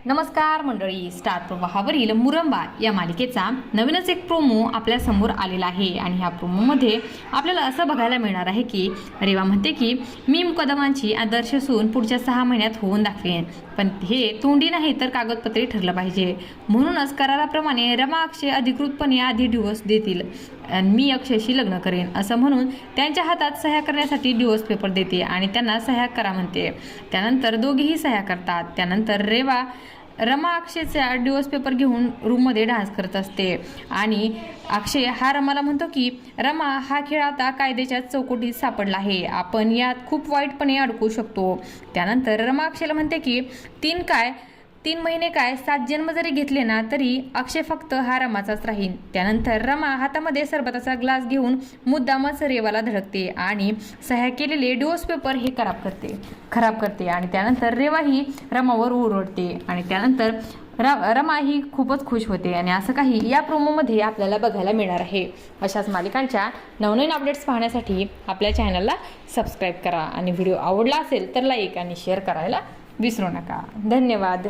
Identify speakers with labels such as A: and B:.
A: नमस्कार मंडळी, स्टार प्रवाहावरील मुरंबा या मालिकेचा नवीनच एक प्रोमो आपल्या समोर आलेला आहे आणि ह्या प्रोमोमध्ये आपल्याला असं बघायला मिळणार आहे की रेवा म्हणते की मी मुकदमांची आदर्श सून पुढच्या 6 महिन्यात होऊन दाखवेन, पण हे तोंडी नाही तर कागदपत्री ठरलं पाहिजे. म्हणूनच कराराप्रमाणे रमा अक्षय अधिकृतपणे आधी डिवोर्स देतील आणि मी अक्षयशी लग्न करेन असं म्हणून त्यांच्या हातात सह्या करण्यासाठी डिवोर्स पेपर देते आणि त्यांना सह्या करा म्हणते. त्यानंतर दोघेही सह्या करतात. त्यानंतर रमा अक्षयचा डिवोर्स पेपर घेऊन रूममध्ये डान्स करत असते आणि अक्षय हा रमाला म्हणतो की रमा, हा खेळ आता कायद्याच्या चौकटीत सापडला आहे, आपण यात खूप वाईटपणे अडकू शकतो. त्यानंतर रमा अक्षयला म्हणते की 3 महिने काय 7 जन्म जरी घेतले ना तरी अक्षय फक्त हा रमाचाच राहील. त्यानंतर रमा हातामध्ये सरबताचा ग्लास घेऊन मुद्दामच रेवाला धडकते आणि सह्या केलेले डिवोर्स पेपर हे खराब करते आणि त्यानंतर रेवा ही रमावर ओरडते आणि त्यानंतर रमा ही खूपच खुश होते आणि असं काही या प्रोमोमध्ये आपल्याला बघायला मिळणार आहे. अशाच मालिकांच्या नवनवीन अपडेट्स पाहण्यासाठी आपल्या चॅनलला सबस्क्राईब करा आणि व्हिडिओ आवडला असेल तर लाईक आणि शेअर करायला विसरू नका. धन्यवाद.